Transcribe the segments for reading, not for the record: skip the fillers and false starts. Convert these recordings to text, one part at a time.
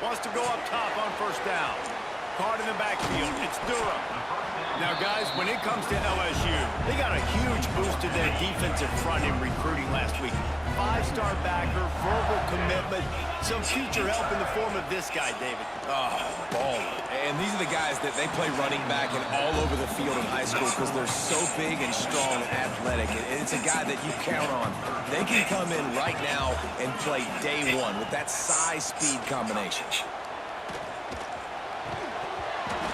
Wants to go up top on first down. Card in the backfield. It's Durham. Now, guys, when it comes to LSU, they got a huge boost to their defensive front in recruiting last week. Five-star backer, verbal commitment, some future help in the form of this guy, David. Oh, baller. And these are the guys that they play running back and all over the field in high school because they're so big and strong and athletic. And it's a guy that you count on. They can come in right now and play day one with that size-speed combination.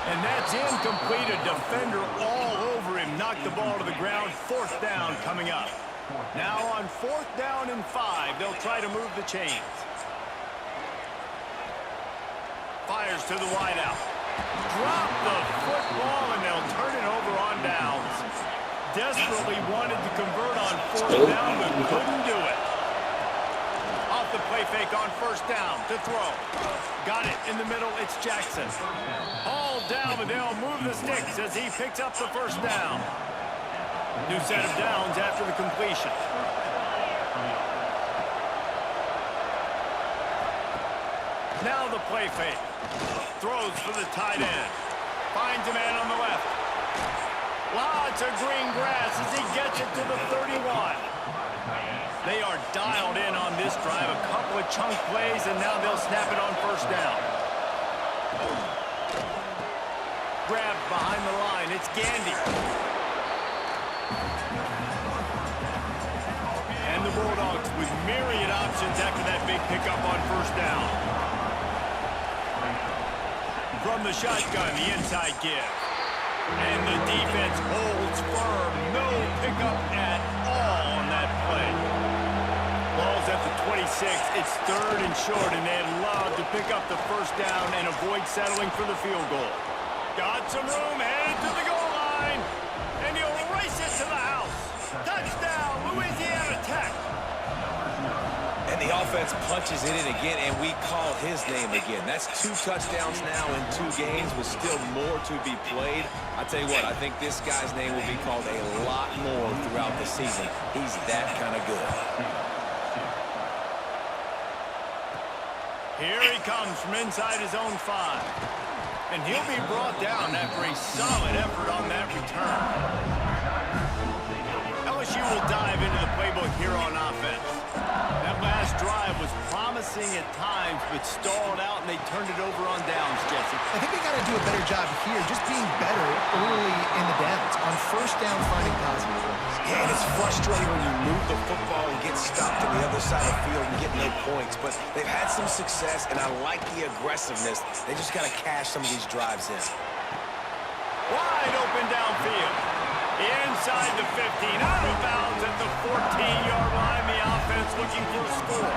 And that's incomplete. A defender all over him. Knocked the ball to the ground. Fourth down coming up. Now on fourth down and 5, they'll try to move the chains. Fires to the wideout. Drop the football, and they'll turn it over on downs. Desperately wanted to convert on fourth down, but couldn't do it. Off the play fake on first down to throw. Got it in the middle. It's Jackson. All down, but they'll move the sticks as he picks up the first down. New set of downs after the completion. Now the play fake. Throws for the tight end. Finds a man on the left. Lots of green grass as he gets it to the 31. They are dialed in on this drive. A couple of chunk plays, and now they'll snap it on first down. Grabbed behind the line. It's Gandy. And the Bulldogs with myriad options after that big pickup on first down. From the shotgun, the inside give. And the defense holds firm. No pickup at all on that play. Ball's at the 26. It's third and short, and they'd love to pick up the first down and avoid settling for the field goal. Got some room, headed to the goal line, and he'll race it to the house. Touchdown, Louisiana Tech. And the offense punches it in again, and we call his name again. That's 2 touchdowns now in 2 games with still more to be played. I tell you what, I think this guy's name will be called a lot more throughout the season. He's that kind of good. Here he comes from inside his own 5. And he'll be brought down after a solid effort on that return. LSU will dive into the playbook here on offense. That last drive was promising at times, but stalled out, and they turned it over on downs, Jesse. I think they got to do a better job here, just being better early in the downs. On first down, finding positive points. Yeah, and it's frustrating when you move the football and get stopped on the other side of the field and get no points. But they've had some success, and I like the aggressiveness. They just got to cash some of these drives in. Wide open downfield. Inside the 15, out of bounds at the 14-yard line. The offense looking for a score.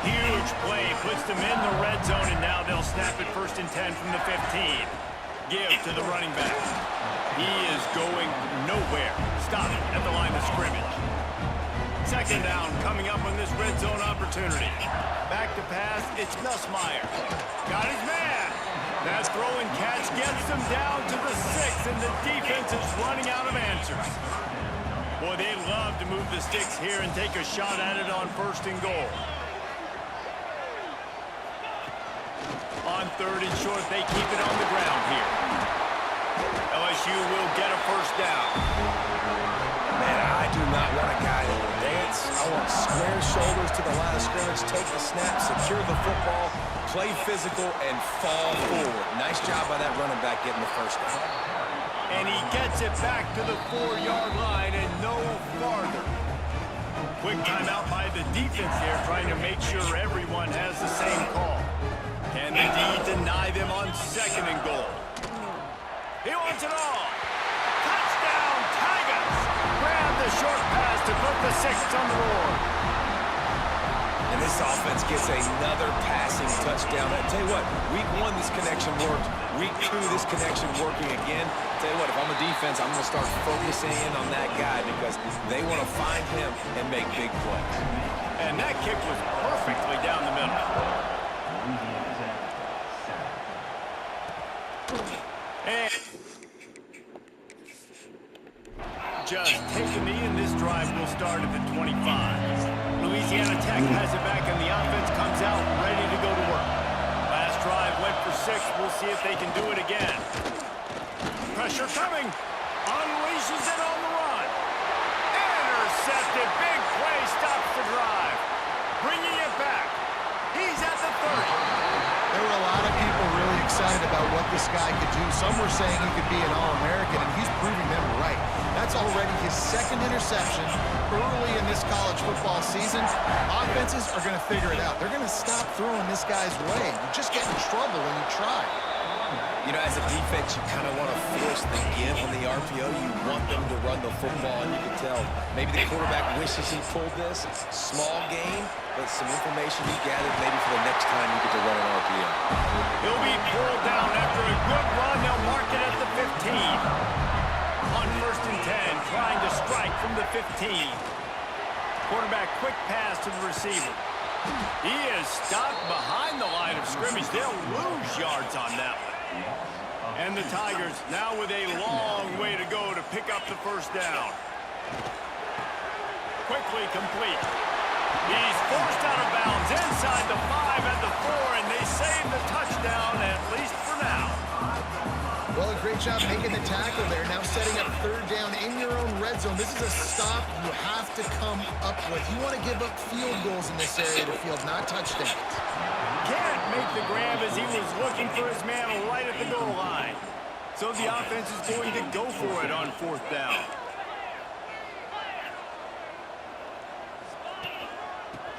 Huge play, puts them in the red zone, and now they'll snap it first and 10 from the 15. Give to the running back. He is going nowhere. Stop it at the line of scrimmage. Second down coming up on this red zone opportunity. Back to pass, it's Nussmeier. Got his man. That throwing catch gets them down to the 6, and the defense is running out of answers. Boy, they love to move the sticks here and take a shot at it on first and goal. On third and short, they keep it on the ground here. LSU will get a first down. Man, I do not want a guy that will dance. I want square shoulders to the line of scrimmage, take the snap, secure the football, play physical, and fall forward. Nice job by that running back getting the first down. And he gets it back to the 4-yard line and no farther. Quick timeout by the defense there, trying to make sure everyone has the same call. Can the D deny them on second and goal? He wants it all. Touchdown, Tigers! Grab the short pass to put the 6 on the board. And this offense gets another passing touchdown. I tell you what, week 1, this connection worked. Week 2, this connection working again. I tell you what, if I'm a defense, I'm going to start focusing in on that guy because they want to find him and make big plays. And that kick was perfectly down the middle. And just take a knee, and this drive will start at the 25. Louisiana Tech has it back, and the offense comes out ready to go to work. see if they can do it again. Pressure coming. Unleashes it on the run. Intercepted. Big play stops the drive. Bringing it back. He's at the 30. There were a lot of people really excited about what this guy could do. Some were saying he could be an All-American, and he's proving them right. That's already his second interception early in this college football season. Offenses are going to figure it out. They're going to stop throwing this guy's way. You just get in trouble when you try. You know, as a defense, you kind of want to force the give on the RPO. You want them to run the football, and you can tell maybe the quarterback wishes he pulled this. Small gain, but some information he gathered maybe for the next time you get to run an RPO. He'll be pulled down after a good run. They'll mark it at the 15. On 1st and 10, trying to strike from the 15. Quarterback quick pass to the receiver. He is stopped behind the line of scrimmage. They'll lose yards on that one. And the Tigers now with a long way to go to pick up the first down. Quickly complete. He's forced out of bounds inside the 5 at the 4, and they save the touchdown, at least for now. Well, a great job making the tackle there. Now setting up 3rd down in your own red zone. This is a stop you have to come up with. You want to give up field goals in this area of the field, not touchdowns. Can't make the grab as he was looking for his man right at the goal line. So the offense is going to go for it on 4th down.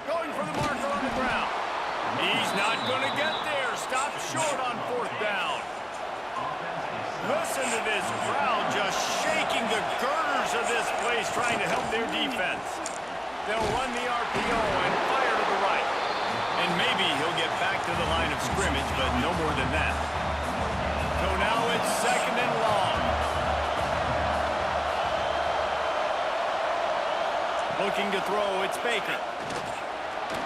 Going for the marker on the ground. He's not going to get there. Stopped short on 4th down. Listen to this crowd just shaking the girders of this place, trying to help their defense. They'll run the RPO and fire to the right. And maybe he'll get back to the line of scrimmage, but no more than that. So now it's 2nd and long. Looking to throw, it's Baker.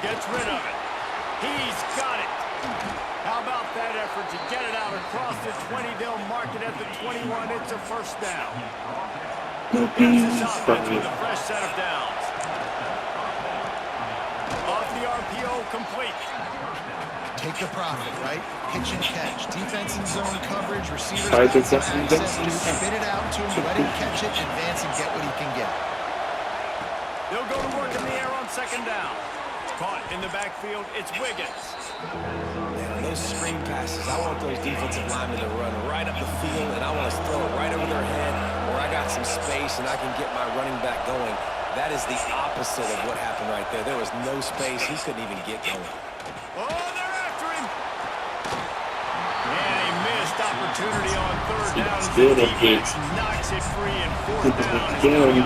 Gets rid of it. He's got it. How about that effort to get it out across the 20? They'll mark it at the 21. It's a 1st down. This offense with a fresh set of downs. Off the RPO, complete. Take the profit, right? Pitch and catch. Defense in zone coverage. Receivers got some access. Just spit it out to him, let him catch it, advance, and get what he can get. They'll go to work in the air on 2nd down. Caught in the backfield, it's Wiggins. Man, those screen passes, I want those defensive linemen to run right up the field, and I want to throw it right over their head where I got some space and I can get my running back going. That is the opposite of what happened right there. There was no space. He couldn't even get going. Oh, they're after him. And a missed opportunity on 3rd down. Defense knocks it free, and 4th down.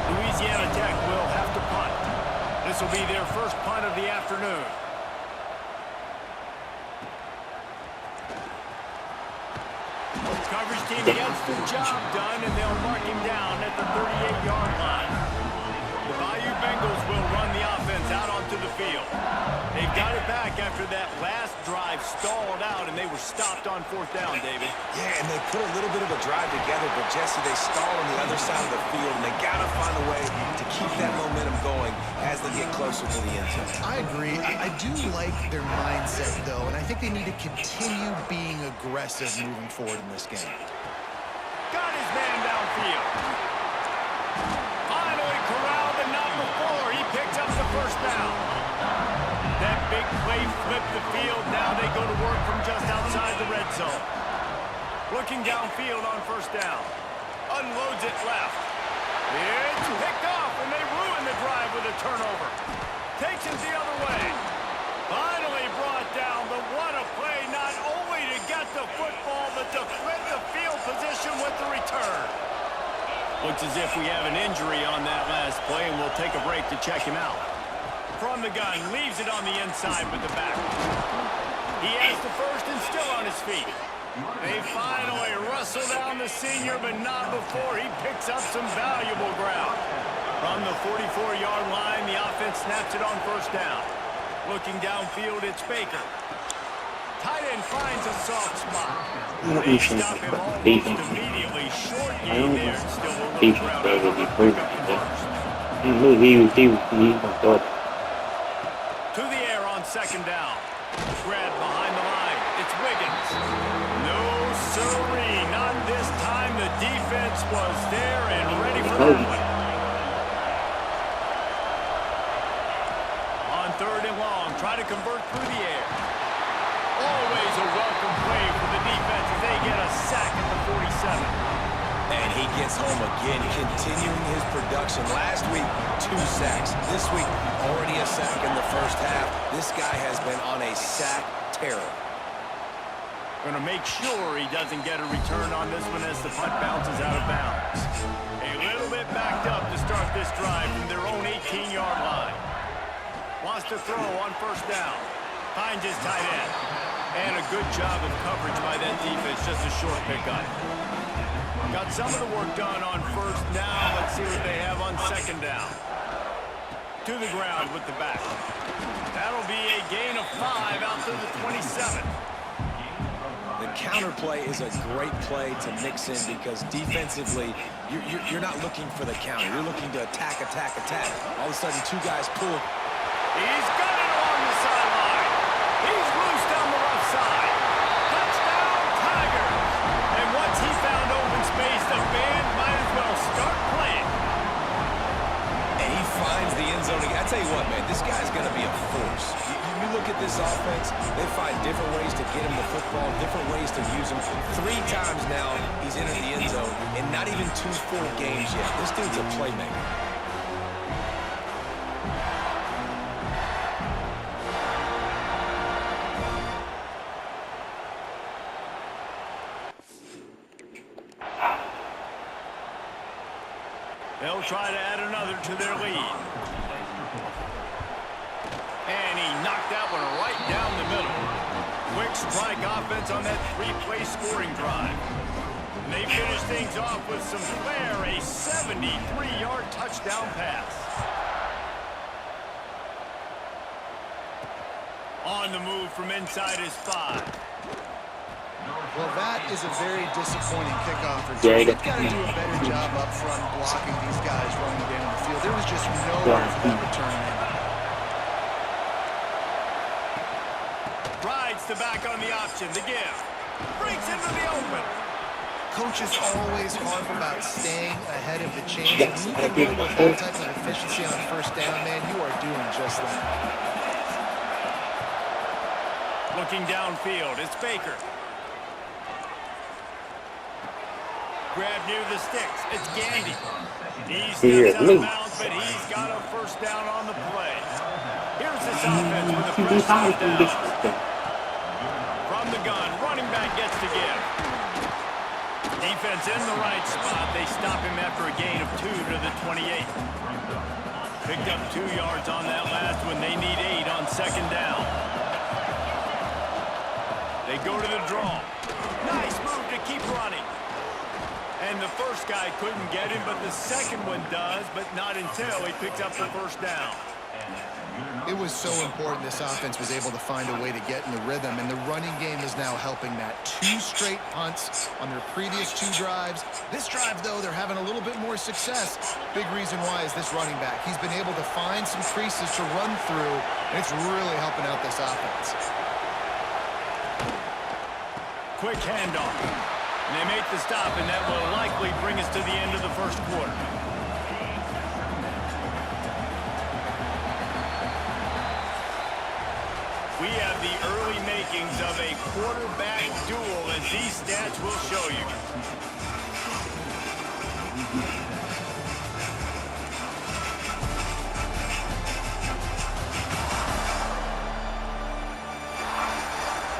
Louisiana Tech will have to punt. This will be their first punt of the afternoon. Coverage team gets the job done, and they'll mark him down at the 38-yard line. The Bayou Bengals will run the offense out onto the field. They've got it back after that last drive stalled out, and they were stopped on 4th down, David. Yeah, and they put a little bit of a drive together, but Jesse, they stalled on the other side of the field, and they got to find a way to keep that momentum going as they get closer to the end zone. I agree. I do like their mindset, though, and I think they need to continue being aggressive moving forward in this game. Got his man downfield. Finally corralled, and not before. He picks up the 1st down. That big play flipped the field. Now they go to work from just outside the red zone. Looking downfield on 1st down. Unloads it left. It's picked off, and they ruin the drive with a turnover. Takes it the other way. Finally brought down, but what a play, not only to get the football, but to flip the field position with the return. Looks as if we have an injury on that last play, and we'll take a break to check him out. From the gun, leaves it on the inside with the back. He has the 1st and still on his feet. They finally wrestle down the senior, but not before he picks up some valuable ground. From the 44-yard line, the offense snaps it on 1st down. Looking downfield, it's Baker. Tight end finds a soft spot. They stop him almost immediately. Short gain there, and still will look around to pick up the 1st. To the air on 2nd down. Grab behind the line. It's Wiggins. this time the defense was there and ready for that one. On 3rd and long, try to convert through the air. Always a welcome play for the defense as they get a sack at the 47. And he gets home again, continuing his production. Last week, 2 sacks. This week, already a sack in the first half. This guy has been on a sack terror. Going to make sure he doesn't get a return on this one as the punt bounces out of bounds. A little bit backed up to start this drive from their own 18-yard line. Wants to throw on 1st down. Finds his tight end. And a good job of coverage by that defense. Just a short pickup. Got some of the work done on 1st down. Let's see what they have on 2nd down. To the ground with the back. That'll be a gain of 5 out to the 27. The counter play is a great play to mix in because defensively, you're not looking for the counter. You're looking to attack, attack, attack. All of a sudden, 2 guys pull. He's got it along the sideline. He's loose down the left side. Touchdown, Tigers. And once he found open space, the band might as well start playing. And he finds the end zone. I tell you what, man, this guy's going to be a force. You look at this offense, they find different ways to get him the football, different ways to use him. 3 times now he's entered the end zone, and not even 2 full games yet. This dude's a playmaker. They'll try to add another to their lead. And he knocked that one right down the middle. Quick strike offense on that 3-play scoring drive. And they finish things off with some flair, a 73-yard touchdown pass. On the move from inside his 5. Well, that is a very disappointing kickoff return. They've got to do a better job up front blocking these guys running down the field. There was just nowhere for that return man. Rides the back on the option, the give. Breaks into the open. Coaches always harp about staying ahead of the chains. When you can go with that type of efficiency on 1st down, man, you are doing just that. Looking downfield, it's Baker. Grab near the sticks. It's Gandy. He steps out of bounds, but he's got a 1st down on the play. Here's this offense with a fresh 1st down. From the gun, running back gets to give. Defense in the right spot. They stop him after a gain of 2 to the 28. Picked up 2 yards on that last one. They need 8 on 2nd down. They go to the draw. Nice move to keep running. And the first guy couldn't get him, but the second one does, but not until he picks up the 1st down. It was so important this offense was able to find a way to get in the rhythm, and the running game is now helping that. 2 straight punts on their previous 2 drives. This drive, though, they're having a little bit more success. Big reason why is this running back. He's been able to find some creases to run through, and it's really helping out this offense. Quick handoff. And they make the stop, and that will likely bring us to the end of the 1st quarter. We have the early makings of a quarterback duel, as these stats will show you.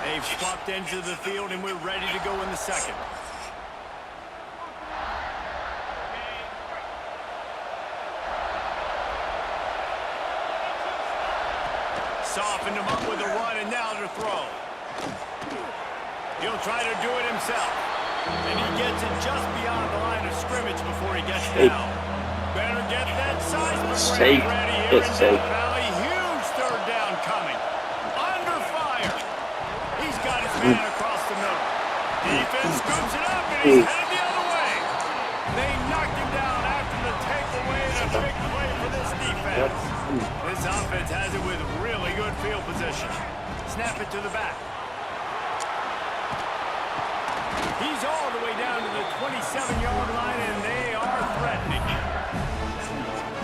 They've swapped into the field, and we're ready to go in the 2nd. Softened him up with a run, and now to throw. He'll try to do it himself. And he gets it just beyond the line of scrimmage before he gets down. Better get that seismic ready here in Death Valley. Huge 3rd down coming. Under fire. He's got his man across the middle. Defense scoops it up, and he's headed the other way. They knocked him down after the takeaway, and a big play for this defense. This offense has it with really good field position. Snap it to the back. He's all the way down to the 27-yard line, and they are threatening.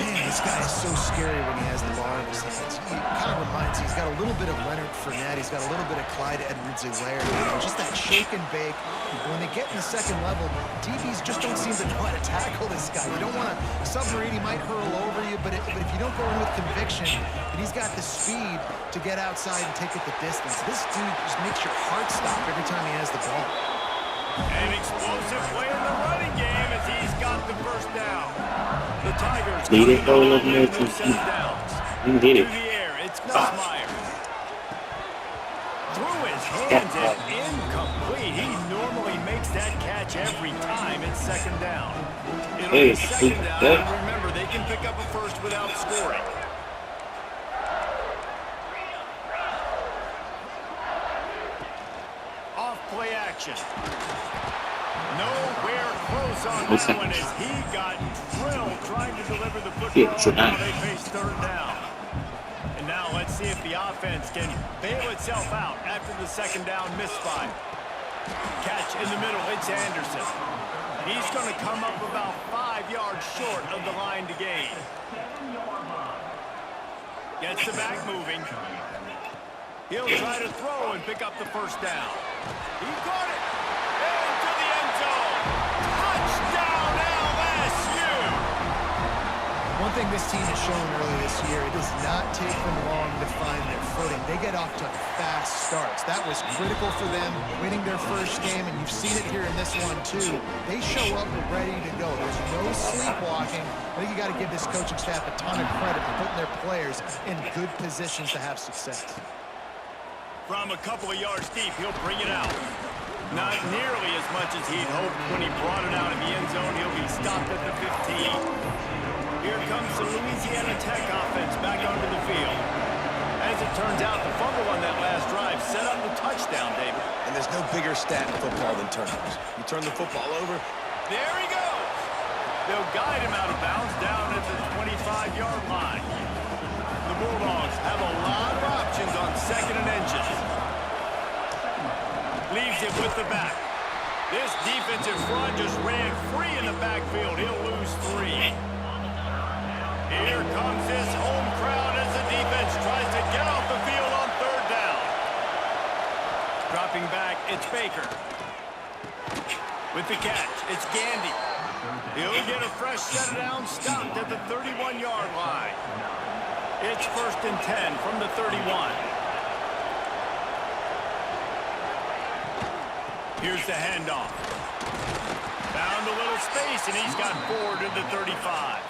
Man, this guy is so scary when he has the ball in his hands. He kind of reminds me, he's got a little bit of Leonard Fournette. He's got a little bit of Clyde Edwards-Helaire. Just that shake and bake. When they get in the second level, DBs just don't seem to know how to tackle this guy. You don't want to submarine. He might hurl over you, but if you don't go in with conviction, and he's got the speed to get outside and take it the distance, this dude just makes your heart stop every time he has the ball. An explosive play in the running game as he's got the first down. The Tigers Need it, coming though, up with Love, two set downs. You need To it. the air, it's Nussmeier. Through his hands and incomplete. He normally makes that catch every time. It's second down. It'll be second down, and remember, they can pick up a first without scoring. Off play action. Nowhere close on that one as he got drilled trying to deliver the football. Now they face third down. And now let's see if the offense can bail itself out after the second down misfire. Catch in the middle, it's Anderson. He's going to come up about 5 yards short of the line to gain. Gets the back moving. He'll try to throw and pick up the first down. He caught it. Into the end zone. Touchdown LSU. One thing this team has shown early this year, it does not take them long to find their footing. They get off to fast starts. That was critical for them, winning their first game, and you've seen it here in this one too. They show up ready to go. There's no sleepwalking. I think you got to give this coaching staff a ton of credit for putting their players in good positions to have success. From a couple of yards deep, he'll bring it out. Not nearly as much as he'd hoped when he brought it out in the end zone. He'll be stopped at the 15. Here comes the Louisiana Tech offense back onto the field. As it turns out, the fumble on that last drive set up the touchdown, David. And there's no bigger stat in football than turnovers. You turn the football over. There he goes. They'll guide him out of bounds down at the 25-yard line. The Bulldogs have a lot of options on second and inches. Leaves it with the back. This defensive front just ran free in the backfield. He'll lose 3. Here comes his home crowd as the defense tries to get off the field on third down. Dropping back, it's Baker. With the catch, it's Gandy. He'll get a fresh set of downs stopped at the 31-yard line. It's 1st and 10 from the 31. Here's the handoff. Found a little space, and he's got 4 to the 35.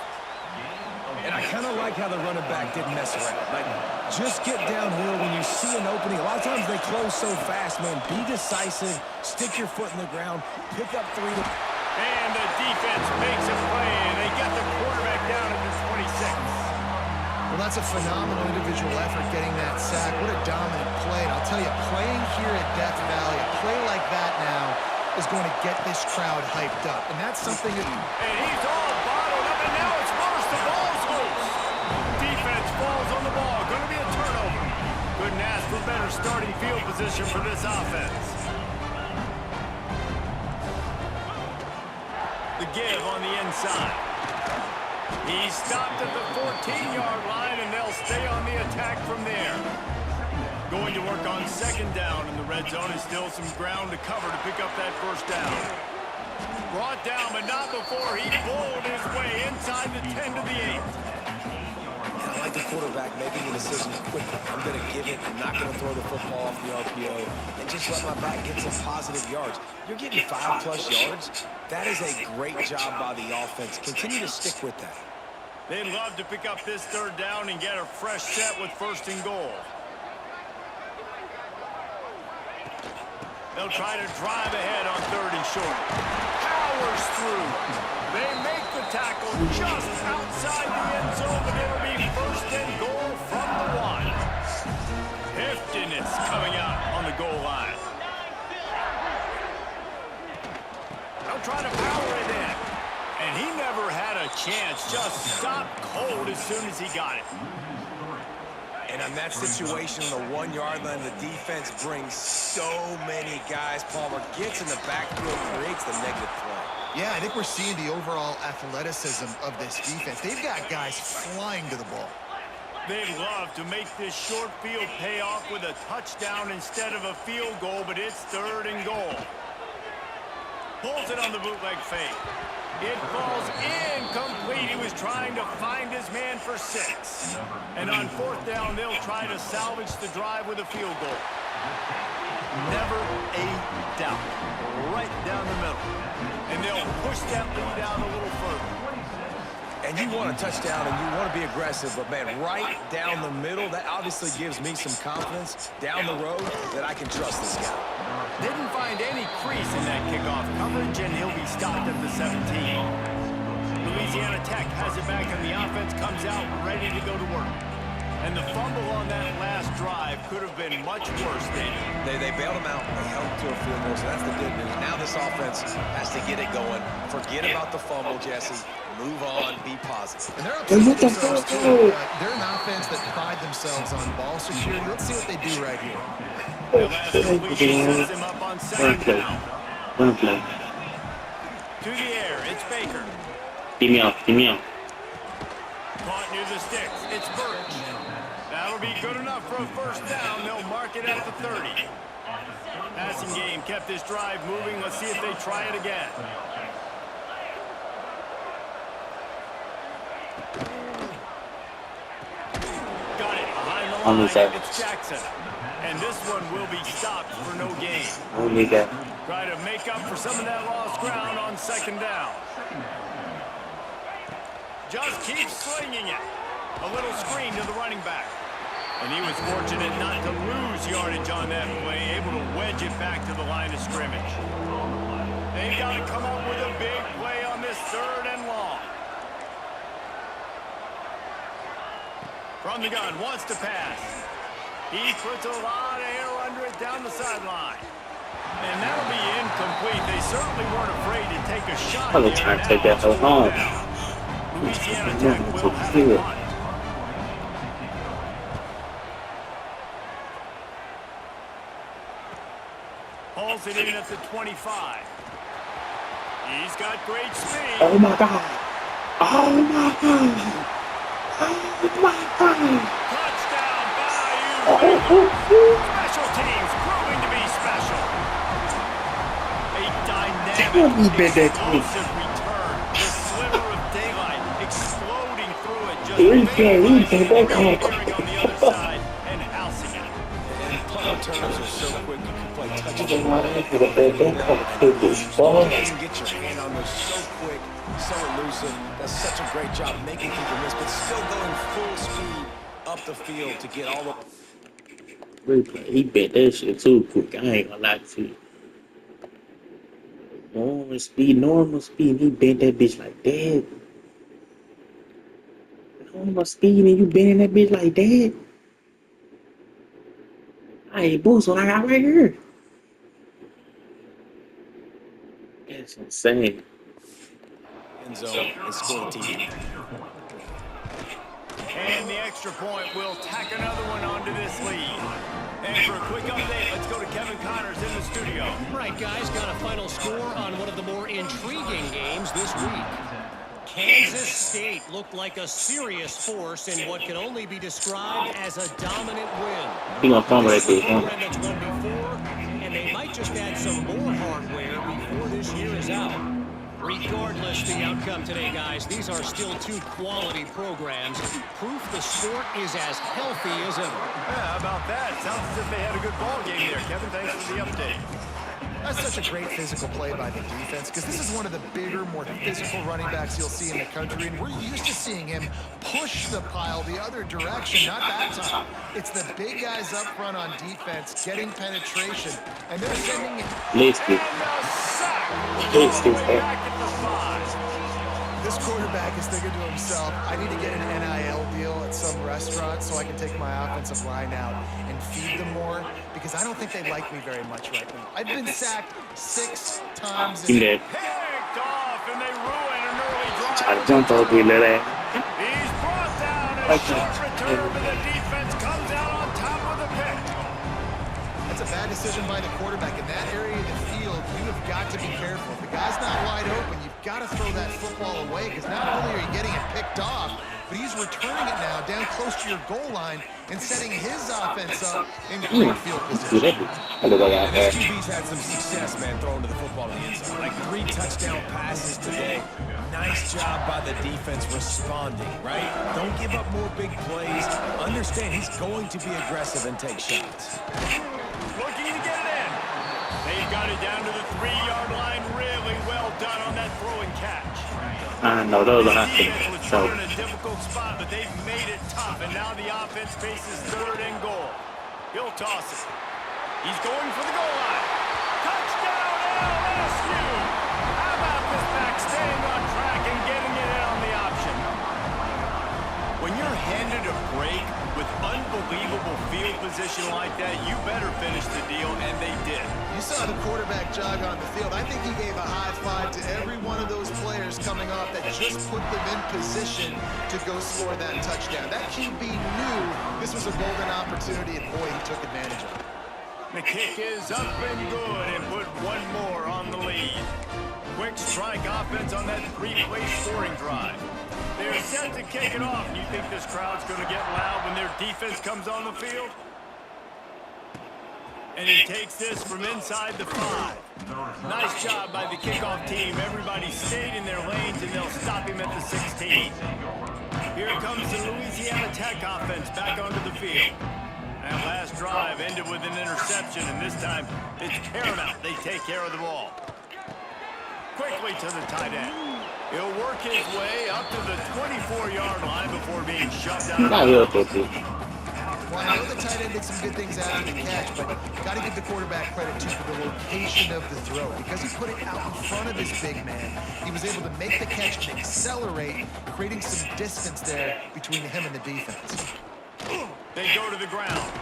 And I kind of like how the running back didn't mess around. Like, just get downhill when you see an opening. A lot of times they close so fast, man. Be decisive. Stick your foot in the ground. Pick up 3. And the defense makes a play, and they get the quarterback down at the 26. Well, that's a phenomenal individual effort getting that sack. What a dominant play. And I'll tell you, playing here at Death Valley, a play like that now is going to get this crowd hyped up. And that's something that... And he's all bottled up, and now it's Morris. The ball's loose. Defense falls on the ball. Going to be a turnover. Couldn't ask for better starting field position for this offense. The give on the inside. He's stopped at the 14-yard line, and they'll stay on the attack from there. Going to work on second down in the red zone. Is still some ground to cover to pick up that first down. Brought down, but not before he bowled his way inside the 10 to the 8. I like the quarterback making a decision quickly. I'm going to give it. I'm not going to throw the football off the RPO and just let my back get some positive yards. You're getting 5+ yards. That is a great job by the offense. Continue to stick with that. They'd love to pick up this third down and get a fresh set with 1st and goal. They'll try to drive ahead on 3rd and short. Powers through. They make the tackle just outside the end zone, but it'll be 1st and goal from the 1. Heftiness coming out on the goal line. They'll try to power it in. And he never had a chance. Just stopped cold as soon as he got it. And And on that situation on the 1 yard line, the defense brings so many guys. Palmer gets in the backfield, creates the negative play. Yeah, I think we're seeing the overall athleticism of this defense. They've got guys flying to the ball. They'd love to make this short field pay off with a touchdown instead of a field goal, but it's 3rd and goal. Pulls it on the bootleg fake. It falls incomplete. He was trying to find his man for 6. And on 4th down, they'll try to salvage the drive with a field goal. Never a doubt. Right down the middle. And they'll push that lead out a little further. And you want a touchdown and you want to be aggressive, but man, right down the middle, that obviously gives me some confidence down the road that I can trust this guy. Didn't find any crease in that kickoff coverage, and he'll be stopped at the 17. Louisiana Tech has it back, and the offense comes out ready to go to work. And the fumble on that last drive could have been much worse, David. They bailed him out. They held him to a field goal, so that's the good news. Now this offense has to get it going. Forget about the fumble, Jesse. Move on, be positive. And they're up to themselves, too. They're an offense that pride themselves on ball security. Let's see what they do right here. The last completion sets him up on 2nd down. To the air, it's Baker. Give me out. Caught near the sticks, it's Birch. That'll be good enough for a 1st down. They'll mark it at the 30. Passing game kept this drive moving. Let's see if they try it again. Got it behind the line. It's Jackson. And this one will be stopped for no gain. Try to make up for some of that lost ground on 2nd down. Just keeps slinging it. A little screen to the running back. And he was fortunate not to lose yardage on that play, able to wedge it back to the line of scrimmage. They've got to come up with a big play on this 3rd and long. From the gun, wants to pass. He puts a lot of air under it down the sideline. And that'll be incomplete. They certainly weren't afraid to take a shot. I'm trying to take that home. Louisiana Tech will have it on. Hauls it in at the 25. He's got great speed. Oh my God. Touchdown, Bayou. Special teams proving to be special. A dynamic, explosive return. The sliver of daylight exploding through it. Just on the other side and housing it. And punt returns are so quick you can play touchdown. You can get your hand on those so quick, so elusive. That's such a great job making people miss, but still going full speed up the field to get all the... He bet that shit too quick. I ain't gonna lie to you. Normal speed, he bent that bitch like that. Normal speed and you bending that bitch like that. I ain't boosting what I got right here. That's insane. End zone and score the team. And the extra point will tack another one onto this lead. And for a quick update, let's go to Kevin Connors in the studio. Right, guys, got a final score on one of the more intriguing games this week. Kansas State looked like a serious force in what can only be described as a dominant win. He gonna fumble that bitch, huh? That's won before, and they might just add some more hardware before this year is out. Regardless the outcome today, guys, these are still 2 quality programs. Proof the sport is as healthy as ever. Yeah, how about that? Sounds as if they had a good ball game there. Kevin, thanks for the update. That's such a great physical play by the defense because this is one of the bigger, more physical running backs you'll see in the country, and we're used to seeing him push the pile the other direction, not that time. It's the big guys up front on defense getting penetration, and they're sending it. Let's get This quarterback is thinking to himself, I need to get an NIL deal at some restaurant so I can take my offensive line out and feed them more, because I don't think they like me very much right now. I've been sacked 6 times. Picked off, and they ruin an early drive. Try to jump over you, little ass. He's brought down a short return, but the defense comes out decision by the quarterback. In that area of the field, you have got to be careful. If the guy's not wide open, you've got to throw that football away because not only are you getting it picked off, but he's returning it now down close to your goal line and setting his offense up in great field position. And this QB's had some success, man, throwing to the football to the end zone. Like 3 touchdown passes today. Nice job by the defense responding, right? Don't give up more big plays. Understand he's going to be aggressive and take shots. Looking to get it in. They've got it down to the 3-yard line. Really well done on that throw and catch. No, those are not Defense was so. put in a difficult spot, but they've made it tough, and now the offense faces 3rd and goal. He'll toss it. He's going for the goal line. Touchdown, LSU! How about this back staying on track and getting it in on the option? When you're handed a break with unbelievable field position like that, you better finish the deal, and they did. You saw the quarterback jog on the field. I think he gave a high five to every one of those players coming off that just put them in position to go score that touchdown. That QB knew this was a golden opportunity, and boy, he took advantage of it. The kick is up and good and put one more on the lead. Quick strike offense on that 3-play scoring drive. They're set to kick it off. You think this crowd's going to get loud when their defense comes on the field? And he takes this from inside the 5. Nice job by the kickoff team. Everybody stayed in their lanes, and they'll stop him at the 16. Here comes the Louisiana Tech offense back onto the field. That last drive ended with an interception, and this time it's paramount they take care of the ball. Quickly to the tight end. He'll work his way up to the 24-yard line before being shoved out of bounds. Well, I know the tight end did some good things after the catch, but got to give the quarterback credit, too, for the location of the throw. Because he put it out in front of his big man, he was able to make the catch and accelerate, creating some distance there between him and the defense. They go to the ground.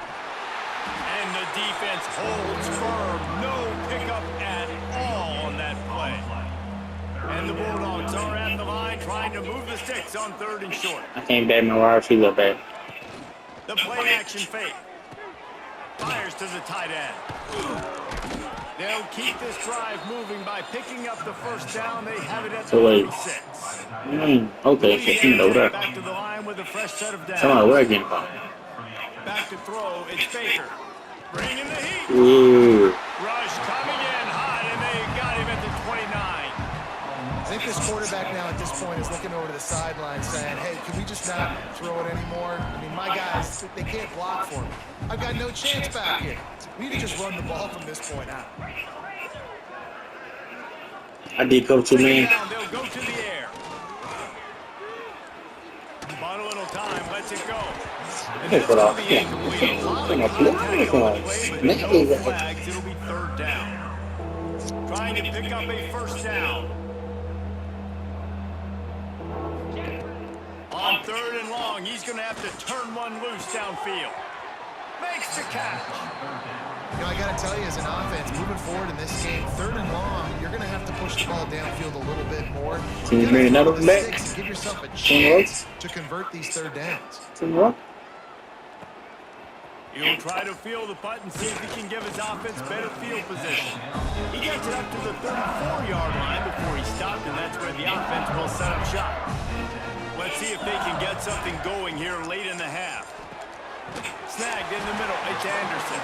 And the defense holds firm. No pickup at all on that play. And the Bulldogs are at the line trying to move the sticks on 3rd and short. I can't bet my wide receiver back. The play action fake. Fires to the tight end. They'll keep this drive moving by picking up the first down. They have it at the 36. Okay, so you know that. Back to the line with a fresh set of downs. Somebody working about. Back to throw. It's Baker. Bringing the heat. Ooh. Rush coming in hot, and they got him at the 29. I think this quarterback now at this point is looking over to the sideline saying, hey, can we just not throw it anymore? I mean, my guys, they can't block for me. I've got no chance back here. We need to just run the ball from this point out. I did go to me. They'll go to the air. Bought a little time, lets it go. And this will be incomplete. A lot of contact on the play, but no flags. It'll be 3rd down. Trying to pick up a first down. On 3rd and long, he's going to have to turn one loose downfield. Makes the catch. You know, I got to tell you, as an offense, moving forward in this game, 3rd and long, you're going to have to push the ball downfield a little bit more. Can you bring another one back? Give yourself a chance to convert these 3rd downs. He'll try to feel the punt and see if he can give his offense better field position. He gets it up to the 34-yard line before he stopped, and that's where the offense will set up shop. Let's see if they can get something going here late in the half. Snagged in the middle. It's Anderson.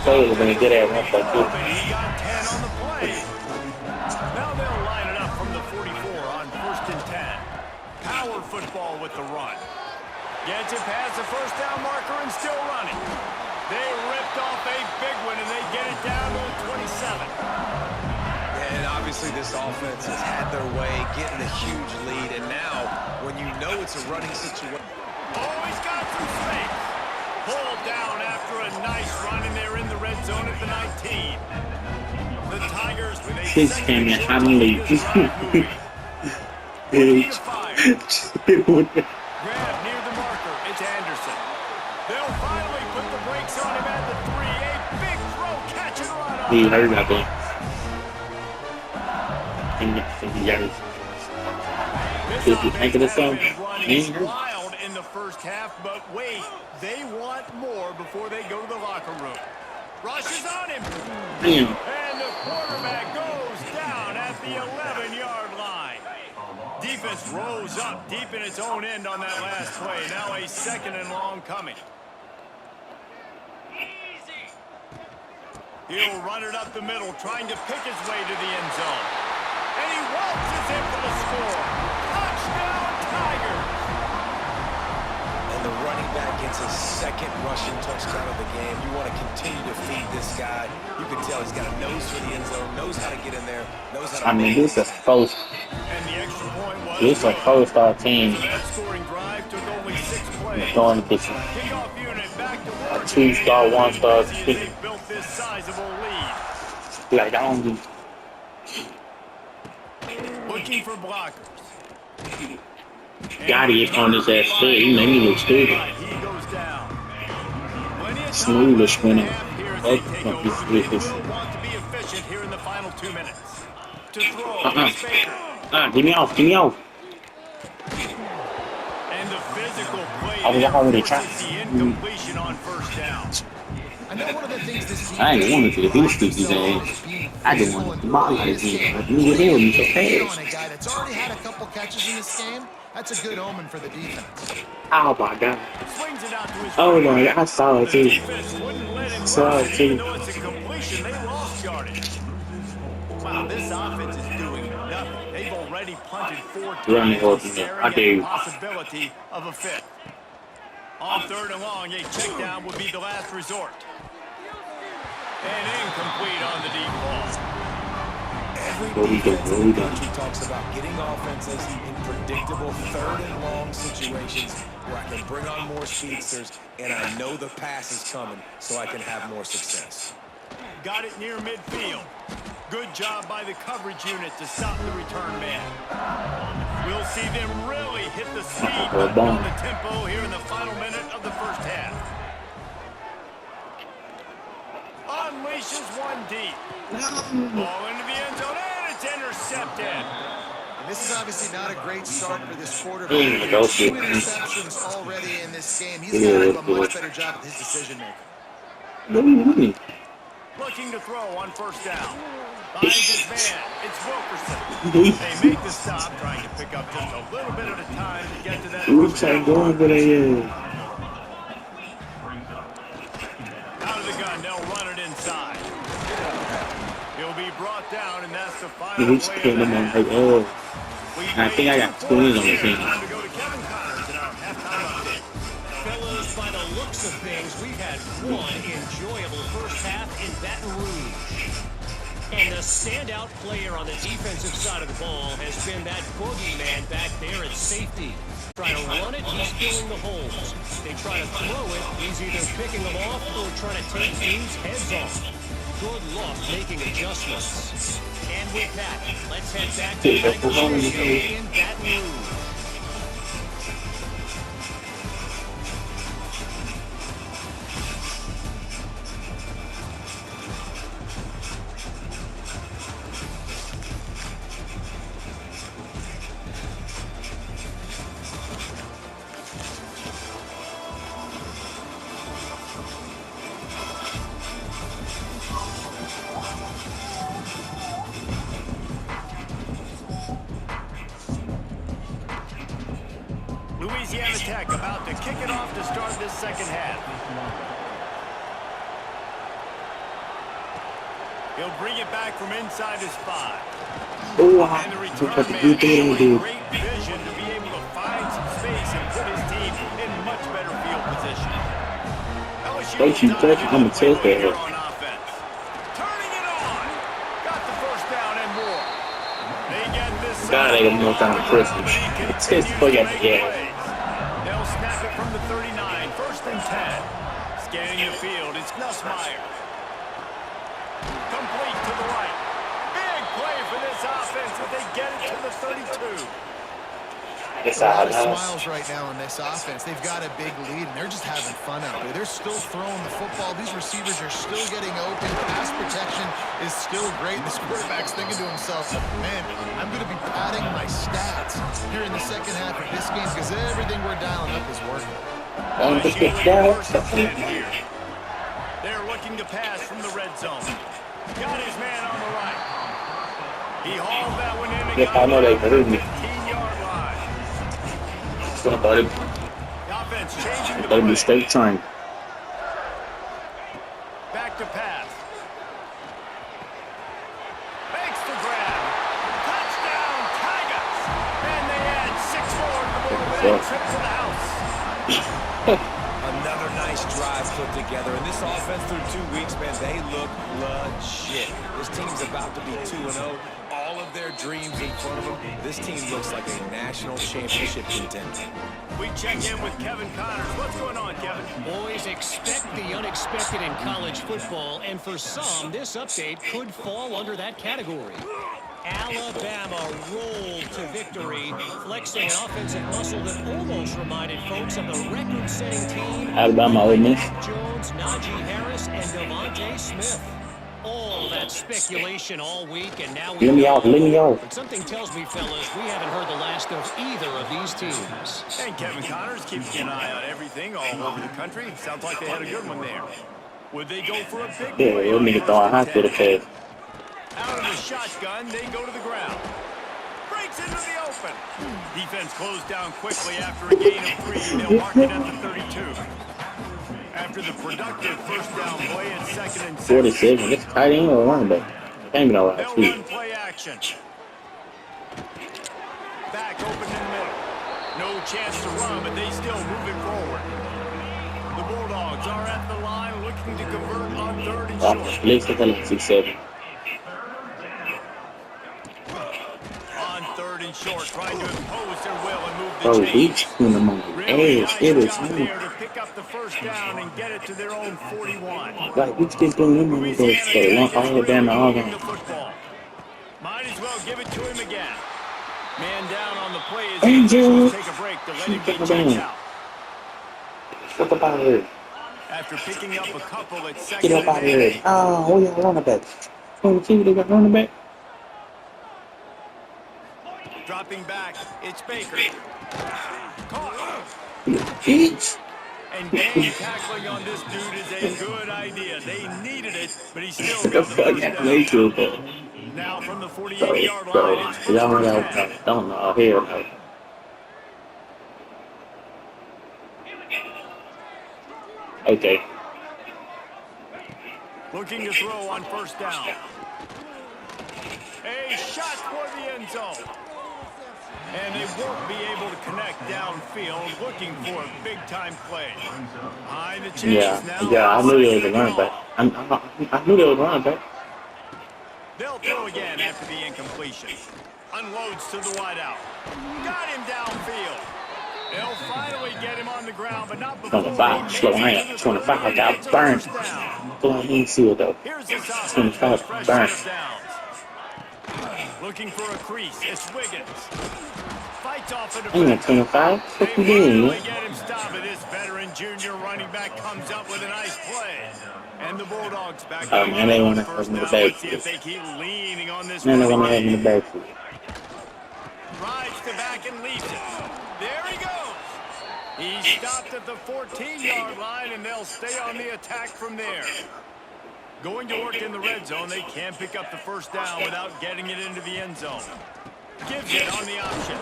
Still going to get at one point, too. He got 10 on the play. Now they'll line it up from the 44 on 1st and 10. Power football with the run. Gets it past the first down marker and still running. They ripped off a big one, and they get it down to the 27. And obviously this offense has had their way, getting a huge lead. And now, when you know it's a running situation. Oh, he's got through space. Pulled down after a nice run, and they're in the red zone at the 19. The Tigers with a Six came in hot and lead. Grab near the marker. It's Anderson. They'll finally put the brakes on him at the 3. A big throw, catch and run on. He heard about that. This offense has been running wild in the first half, but wait, they want more before they go to the locker room. Rushes on him. Damn. And the quarterback goes down at the 11-yard line. Defense rose up deep in its own end on that last play. Now a 2nd and long coming. He'll run it up the middle, trying to pick his way to the end zone. And he waltzes in for the score. Touchdown, Tigers! And the running back gets his 2nd rushing touchdown of the game. You want to continue to feed this guy. You can tell he's got a nose for the end zone, knows how to get in there, knows how to... I mean, this is first. And the extra point was This is a first-star team. So that scoring drive took only 6 plays. Throwing this Kickoff unit back to work. a 2-star, 1-star. They built this sizable lead. Like, I don't do. Looking for blockers. Gotti is on his ass shit. He made me look stupid. He goes down. Plenty of time Smooth as spinning. here as they take over. They This. will want to be efficient here in the final 2 minutes. To throw, it's Baker. Get me off. Get me off. And the physical play I was already trying. forces the incompletion on 1st down. I know one of the things this team I ain't wanted to do his ass. I just wanted to ball out his hand. You was there with me so fast. on a guy that's already had a couple catches in this game. That's a good omen for the defense. Oh my god. Swings it out to his Oh right. my god. I saw it The too. defense wouldn't let him Saw run it it, even too. though it's a completion. They lost yardage. Wow, this offense is doing nothing. They've already punted 4 Running times, open. staring I at do. the possibility of a 5th. On 3rd and long, a check down would be the last resort. And incomplete on the deep ball. Every What we do, defense what in we the do. country talks about getting offenses in predictable 3rd and long situations where I can bring on more speedsters and I know the pass is coming so I can have more success. Got it near midfield. Good job by the coverage unit to stop the return man. We'll see them really hit the speed button on the tempo here in the final minute of the 1st half. Unleashes one deep. Ball into the end zone, and it's intercepted. And this is obviously not a great start for this quarterback. Mm, go 2 for it. interceptions already in this game. He's got to do a much better job with his decision making. What are you doing? Looking to throw on 1st down. Behind his man, it's Wilkerson. They make the stop, trying to pick up just a little bit at a time to get to that Oops, 1st I'm down. going for the Out of the gun, they'll run it inside. He'll be brought down, and that's the final He's play of killing the him. half. Oh, We've I think I made got 2 twins on quarters the here. team. Time to go to Kevin Connors in our halftime update. Fellas, by the looks of things, we've had one enjoyable 1st half in Baton Rouge. And the standout player on the defensive side of the ball has been that boogeyman back there at safety. Try to run it, he's filling the holes. They try to throw it, he's either picking them off or trying to take dudes' heads off. Good luck making adjustments. And with that, let's head back to Michael Stadium in Baton Rouge. Louisiana Tech about to kick it off to start this 2nd half. He'll bring it back from inside his 5. oh, And the I return got the man good thing, showing dude. great vision to be able to find some space and put his team in much better field position. LSU Don't you touch, I'ma test that. here on offense. Turning it on. Got the 1st down and more. They get this God, I got more time to press it. It's his fuck out the gas. They'll snap it from the 39, 1st and 10. Scanning the field, it's Nussmeier. Complete to the right. Big play for this offense as they get it to the 32. It's A lot out of of smiles right now in this offense. They've got a big lead, and they're just having fun out there. They're still throwing the football. These receivers are still getting open. Pass protection is still great. This quarterback's thinking to himself, man, I'm going to be padding my stats here in the 2nd half of this game because everything we're dialing up is working. Don't get down. They're looking to pass from the red zone. Got his man on the right. He hauled that one in and Yep, I got know it they to the heard me. 15-yard line. So I thought The offense changing the it'd be play. straight time. Back to pass. Makes the grab. Touchdown, Tigers. And they add 6 more to the board with a trip to the house. Another nice drive put together. And this offense through 2 weeks, man, they look legit. This team's about to be 2-0. All of their dreams in front of them. This team looks like a national championship contender. We check in with Kevin Connors. What's going on, Kevin? Boys, expect the unexpected in college football, and for some, this update could fall under that category. Alabama rolled to victory, flexing an offensive muscle that almost reminded folks of the record-setting team. Alabama, Ole Miss. Mac Jones, Najee Harris, and Devontae Smith. All that speculation all week, and now we Let me off. But something tells me, fellas, we haven't heard the last of either of these teams. And Kevin Connors keeps an eye on everything all over the country. Sounds like they had a good one there. Would they go for a big Yeah, play that on nigga first throw a and hospital 10? pass. Out of the shotgun, they go to the ground. Breaks into the open. Defense closed down quickly after a gain of 3. They'll mark it at the 32. After the productive first down play at 2nd and 6. 47. That's tight end or running back. Can't be no last They'll week. run play action. Back open in the middle. No chance to run, but they still move it forward. The Bulldogs are at the line looking to convert on 3rd and short. Let's take a look. 6-7. On 3rd and short, trying to impose their will and move the Bro, chains. each in the moment. Really Ass, it nice is job him. there to pick up the first down and get it to their own 41. Like, we just doing them on the go. So, Alabama, all moving that. the football. Might as well give it to him again. Man down on the play as Angel. the officials take a break to let him be checked out. What about here? After picking up a couple at 2nd Get up and out of here. 8. Oh, we got running back. Oh, see, they got running back. Dropping back, it's Baker. Caught. Bitch. And gang tackling on this dude is a good idea. They needed it, but he still What the got the fuck first happened to down. you, bro? Now from the Bro, 48-yard bro. line, it's Y'all first know, down. don't know. Here, no. Okay. Looking to throw on first down. A shot toward the end zone. And they won't be able to connect downfield, looking for a big-time play. Behind the chains now. Yeah, I knew they was a running back. I knew they was a running back. They'll throw again after the incompletion. Unloads to the wideout. Got him downfield. They'll finally get him on the ground, but not before 25, slow hand. 25 got burned. Go ahead and see it though. Here's this 25 fresh burned. set of downs. Looking for a crease. It's Wiggins. Fights off a Ain't no defender. 25. They What you doing, finally man? get him stopped, but this veteran junior running back comes up with a nice play. And the Bulldogs back Oh, up man, they on wanna first have him in the down. Let's see if backfield. they keep leaning on this Man, they're running gonna have him in game. the backfield. Rides to back and leaves it. There he goes. He stopped at the 14-yard line, and they'll stay on the attack from there. Going to work in the red zone, they can pick up the first down without getting it into the end zone. Gives it on the option.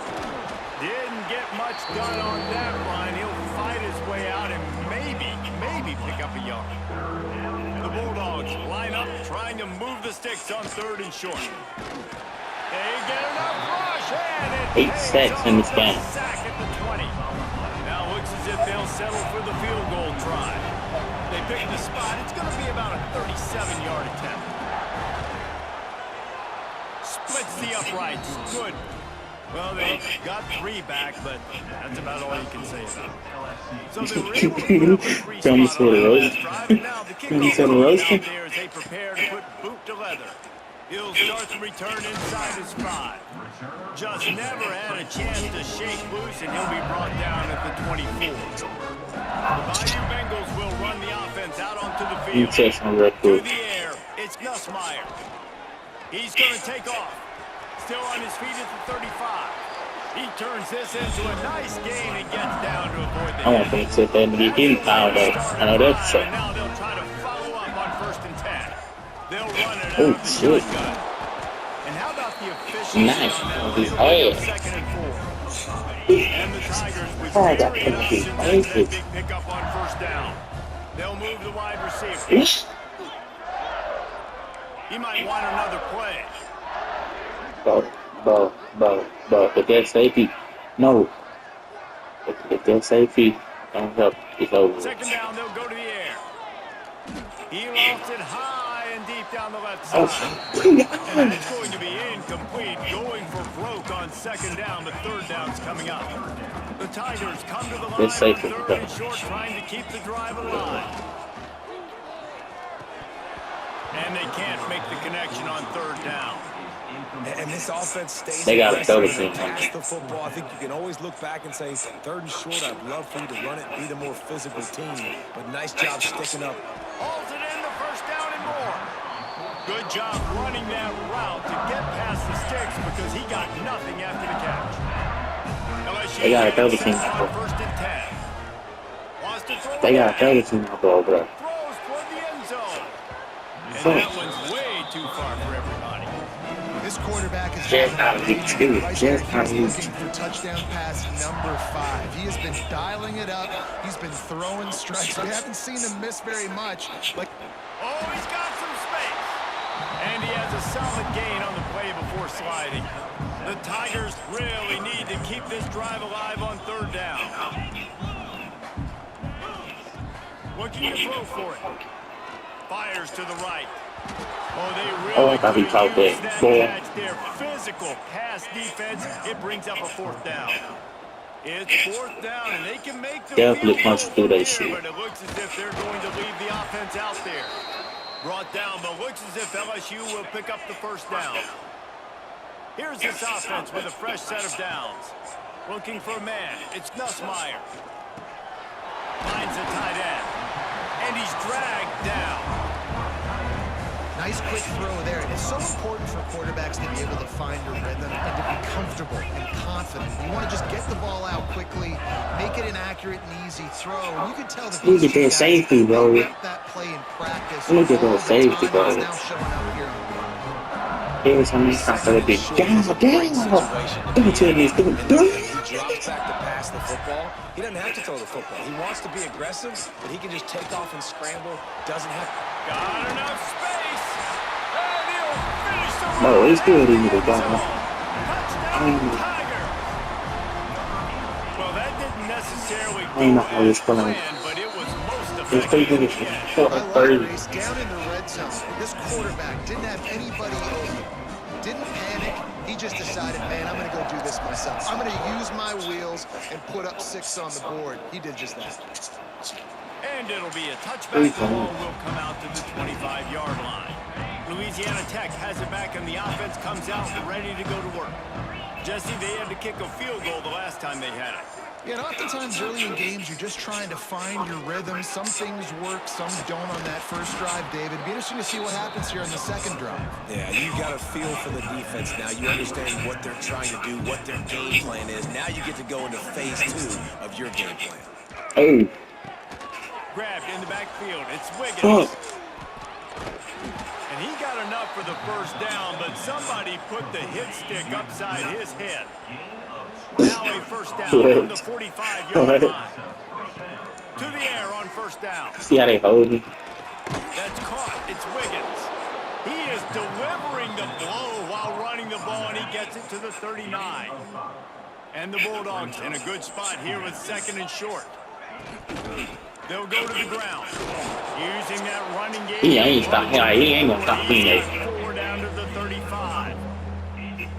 Didn't get much done on that line. He'll fight his way out and maybe pick up a yard. The Bulldogs line up, trying to move the sticks on 3rd and short. They get enough rush, and it 8 pays sacks in this off. game. Sack at the 20. Now looks as if they'll settle for the field goal try. They pick the spot. It's going to be about a 37-yard attempt. Splits the uprights. Good. Well, they got 3 back, but that's about all you can say about it. So they were able to put up a 3 Come spot to the on the roast. last drive, and now the Come to kickoff the coming roast. out there as they prepare to put boot to leather. He'll start the return inside his 5. Just never had a chance to shake loose, and he'll be brought down at the 24. The Bayou Bengals will run the offense out onto the You field. text me real To quick. the air, it's Nussmeier. He's going to take off. Still on his feet at the 35. He turns this into a nice gain and gets down to avoid the I want them to sit there and be getting fouled though. I know that's so. And now they'll try to follow They'll run it out Oh, of the shit. shotgun. And how about the efficiency Nice. on that? On his It'll bring up ass. 2nd and 4. And the Tigers with Oh, I got myriad him in his options after that faces. big pickup on 1st down. They'll move the wide receiver. Ish. He might want another play. But if that safety, no. If that safety don't help, it's over. 2nd down, they'll go to the air. He lofts it high and deep down the left Oh, side. And that's going to be incomplete, going for broke on 2nd down, but 3rd down's coming up. The Tigers come to the line on That's safe. 3rd and short, trying to keep the drive alive. And they can't make the connection on 3rd down. And this offense stays They got a aggressive double and team. pass the football. I think you can always look back and say, 3rd and short, I'd love for you to run it, be the more physical team. But nice job sticking up. Hauls it in the 1st down and more. Good job running that route to get past the sticks because he got nothing after the catch. LSU They got a double set team. on 1st and 10. Wants to throw They it got a back. double team out there, bro. Throws toward the end zone. And Fuck. that one's way too far for everybody. This quarterback is Just out of his dude. right Just there. out of He's his. looking for touchdown pass number 5. He has been dialing it up. He's been throwing strikes. We haven't seen him miss very much. Like, Oh, he's got some space. And he has a solid gain on the play before sliding. The Tigers really need to keep this drive alive on 3rd down. Looking to throw for it. Fires to the right. Oh, they really Oh, I thought he caught could use that. that Boy. catch there. Physical pass defense. It brings up a 4th down. It's 4th down, and they can make the Definitely field punch goal through from that here, shit. but it looks as if they're going to leave the offense out there. Brought down, but looks as if LSU will pick up the 1st down. Here's this offense with a fresh set of downs. Looking for a man. It's Nussmeier. Finds a tight end. And he's dragged down. nice quick throw there. It's so important for quarterbacks to be able to find a rhythm and to be comfortable and confident. You want to just get the ball out quickly, make it an accurate and easy throw. And you can tell that Look these at that guys, safety, bro. they rep that play in practice. Look at all that the safety, time, bro. and it's now showing up here. Every time he stops at a big damn. Don't tell me it's doing He drops back to pass the football. He doesn't have to throw the football. He wants to be aggressive, but he can just take off and scramble. Doesn't have. Got enough space. And he'll finish the run. No, it's good in the ball. Touchdown, Tiger. Well, that didn't necessarily I don't know how go it's as going. planned, but it was most It's 3 effective. minutes Yeah. for I love 30. the race down in the red zone. This quarterback didn't have anybody open. Didn't panic. He just decided, man, I'm going to go do this myself. I'm going to use my wheels and put up 6 on the board. He did just that. And it'll be a touchback. The ball will come out to the 25-yard line. Louisiana Tech has it back, and the offense comes out ready to go to work. Jesse, they had to kick a field goal the last time they had it. Yeah, and oftentimes early in games, you're just trying to find your rhythm. Some things work, some don't on that first drive, David. It'd be interesting to see what happens here on the second drive. Yeah, you got a feel for the defense now. You understand what they're trying to do, what their game plan is. Now you get to go into phase 2 of your game plan. Oh, Grabbed in the backfield. It's Wiggins. fuck. And he got enough for the first down, but somebody put the hit stick upside his head. Now a first down from the 45-yard line. To the air on first down. See how they hold me? That's caught. It's Wiggins. He is delivering the blow while running the ball, and he gets it to the 39. And the Bulldogs in a good spot here with second and short. They'll go to the ground. Using that running game. He ain't gonna stop me, Nate. 4 down to the 35.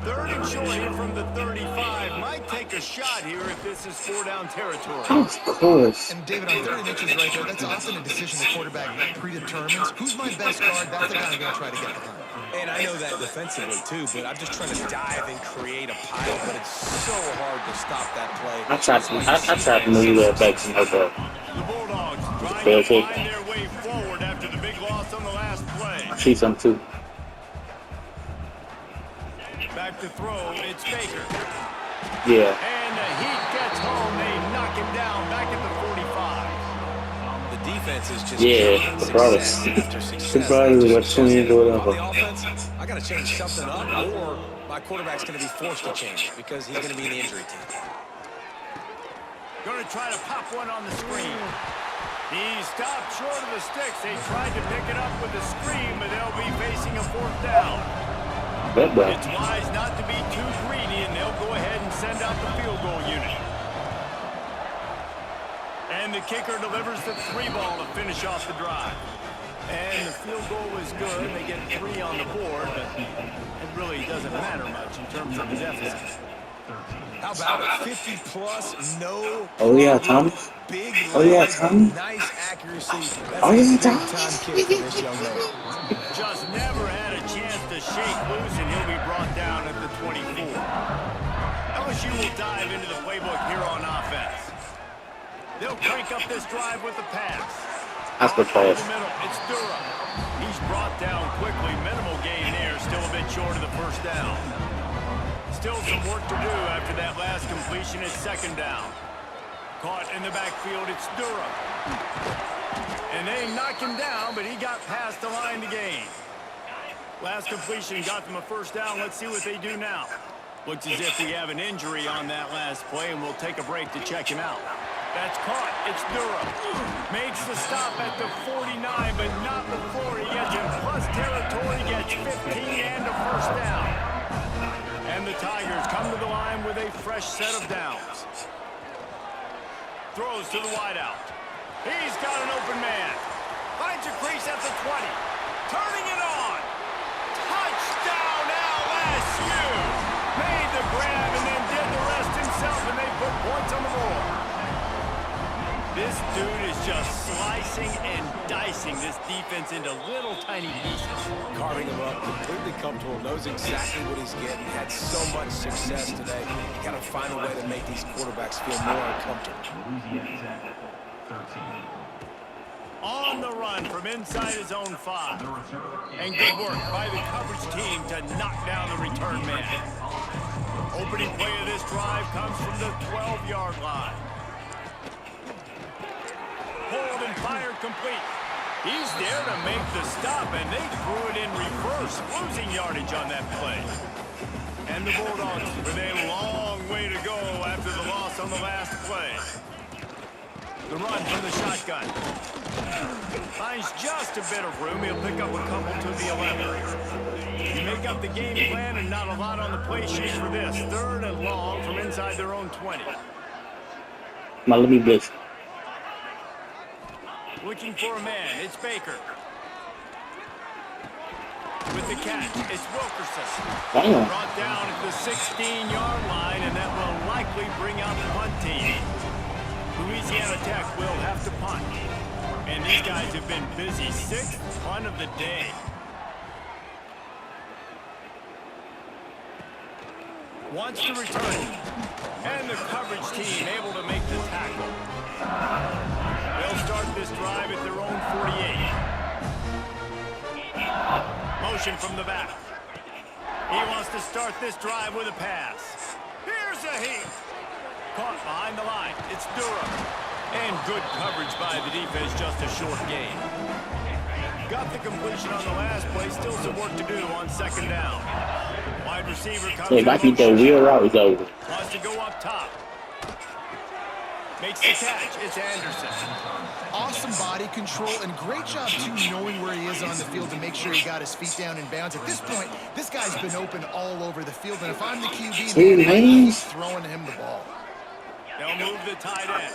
Third and short here from the 35. Might take a shot here if this is 4-down territory. Of course. And David, on 30 inches right there, that's often a decision the quarterback predetermines. Who's my best guard? That's the guy I'm going to try to get behind. And I know that defensively, too, but I'm just trying to dive and create a pile, but it's so hard to stop that play. I tried to move that back to my ball. The Bulldogs trying Fair to take. find their way forward after the big loss on the last play. I see some too. Back to throw, it's Baker. Yeah. And the heat gets home. They knock him down back at the 45. The defense is just Yeah, success after success. probably what 20 or On whatever. the offense, I got to change something up, or my quarterback's going to be forced to change because he's going to be in the injury team. Going to try to pop one on the screen. He stopped short of the sticks. They tried to pick it up with the screen, but they'll be facing a 4th down. It's wise not to be too greedy, and they'll go ahead and send out the field goal unit. And the kicker delivers the 3 ball to finish off the drive. And the field goal is good. They get 3 on the board, but it really doesn't matter much in terms of the deficit. How about it? 50-plus, no. Oh yeah, Tom. Big Oh yeah, leg, Tom. nice accuracy. That's Oh a yeah, big-time Tom. kick for this young man. Just never had a chance to shake loose, and he'll be brought down at the 24. LSU will dive into the playbook here on offense. They'll crank up this drive with the pass. That's the Over pass. the middle, it's Durham. He's brought down quickly. Minimal gain there, still a bit short of the 1st down. Still some work to do after that last completion. It's 2nd down. Caught in the backfield, it's Durham. And they knock him down, but he got past the line to gain. Last completion got them a 1st down. Let's see what they do now. Looks as if we have an injury on that last play, and we'll take a break to check him out. That's caught. It's Durham. Makes the stop at the 49, but not before he gets in plus territory, gets 15 and a 1st down. And the Tigers come to the line with a fresh set of downs. Throws to the wideout. He's got an open man. Finds a crease at the 20. Turning it on. Touchdown LSU. Made the grab and then did the rest himself, and they put points on the board. This dude is just slicing and dicing this defense into little tiny pieces. Carving him up, completely comfortable, knows exactly what he's getting, had so much success today. You got to find a way to make these quarterbacks feel more uncomfortable. On the run from inside his own 5. And good work by the coverage team to knock down the return man. Opening play of this drive comes from the 12-yard line. Pulled and fired complete. He's there to make the stop, and they threw it in reverse, losing yardage on that play. And the Bulldogs with a long way to go after the loss on the last play. The run from the shotgun. Finds just a bit of room. He'll pick up a couple to the 11. You make up the game plan, and not a lot on the play sheet for this. 3rd and long from inside their own 20. Let me blitz. Looking for a man. It's Baker. With the catch, it's Wilkerson. Damn. Brought down at the 16-yard line, and that will likely bring out the punt team. Louisiana Tech will have to punt. And these guys have been busy. 6th punt of the day. Wants to return. And the coverage team able to make the tackle. They'll start this drive at their own 48. Motion from the back. He wants to start this drive with a pass. Here's a heat. Caught behind the line. It's Durham. And good coverage by the defense, just a short gain. Got the completion on the last play. Still some work to do on 2nd down. Wide receiver comes Hey, I think that wheel route is over. wants to go up top. Makes the catch. It's Anderson. Awesome body control and great job, too, knowing where he is on the field to make sure he got his feet down in bounds. At this point, this guy's been open all over the field, and if I'm the QB, man, I'm throwing him the ball. They'll move the tight end.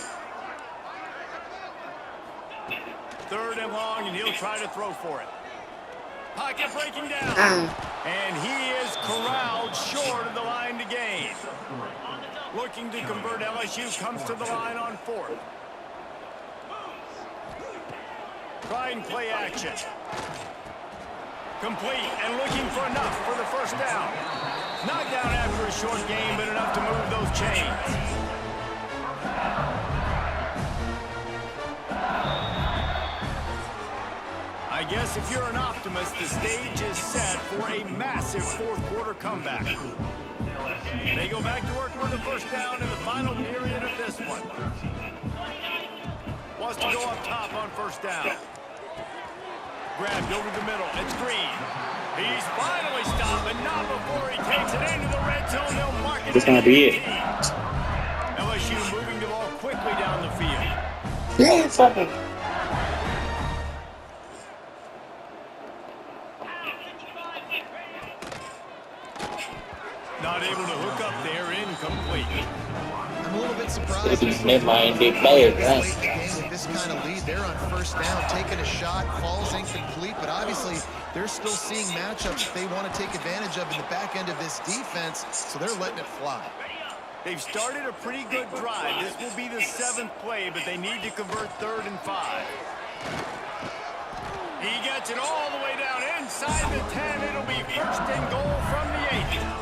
3rd and long, and he'll try to throw for it. Pocket breaking down. And he is corralled short of the line to gain. Looking to convert, LSU comes to the line on 4th. Try and play action. Complete and looking for enough for the 1st down. Knocked down after a short game, but enough to move those chains. I guess if you're an optimist, the stage is set for a massive 4th quarter comeback. They go back to work with the 1st down in the final period of this one. wants to go up top on first down. Grabbed over the middle. It's Green. He's finally stopped, but not before he takes it into the red zone. They'll mark it. That's gonna be it. LSU moving the ball quickly down the field. Yeah, something. Not able to hook up there, incomplete. I'm a little bit surprised. He's midline big player, This right? late in the game with this kind of lead, they're on first down, taking a shot, falls incomplete, but obviously they're still seeing matchups that they want to take advantage of in the back end of this defense, so they're letting it fly. They've started a pretty good drive. This will be the 7th play, but they need to convert 3rd and 5. He gets it all the way down inside the 10. It'll be 1st and goal from the 8.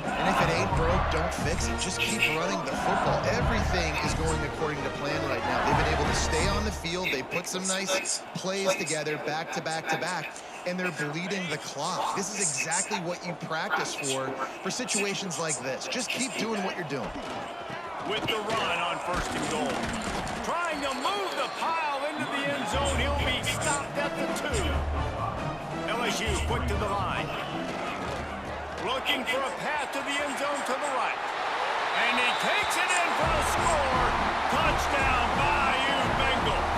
And if it ain't broke, don't fix it. Just keep running the football. Everything is going according to plan right now. They've been able to stay on the field. They put some nice plays together, back to back to back, and they're bleeding the clock. This is exactly what you practice for situations like this. Just keep doing what you're doing. With the run on 1st and goal. Trying to move the pile into the end zone. He'll be stopped at the 2. LSU quick to the line. Looking for a path to the end zone to the right. And he takes it in for the score. Touchdown, Bayou Bengals.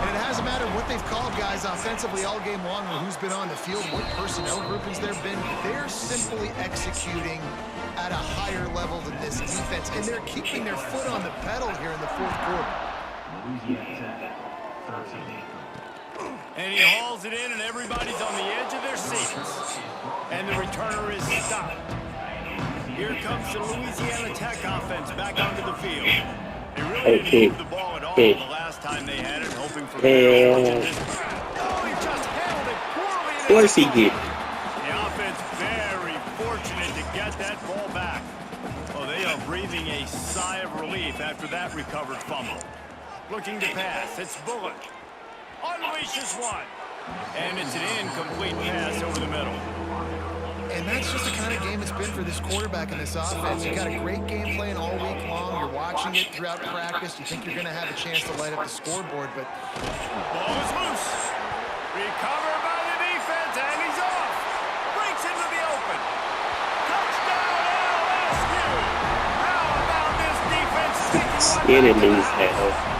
And it hasn't mattered what they've called, guys, offensively all game long, or who's been on the field, what personnel groupings there have been. They're simply executing at a higher level than this defense, and they're keeping their foot on the pedal here in the 4th quarter. And he hauls it in, and everybody's on the edge of their seats. And the returner is stopped. Here comes the Louisiana Tech offense back onto the field. They really didn't move the ball at all the last time they had it, hoping for Hey. Oh, he just handled it poorly. Of course he did. The offense very fortunate to get that ball back. Oh, they are breathing a sigh of relief after that recovered fumble. Looking to pass. It's Bullock. Unleashes one. And it's an incomplete pass over the middle. And that's just the kind of game it's been for this quarterback and this offense. You got a great game plan all week long. You're watching it throughout practice. You think you're going to have a chance to light up the scoreboard, but Ball is loose. Recovered by the defense, and he's off. Breaks into the open. Touchdown, LSU. How about this defense taking one? Scared to lose that.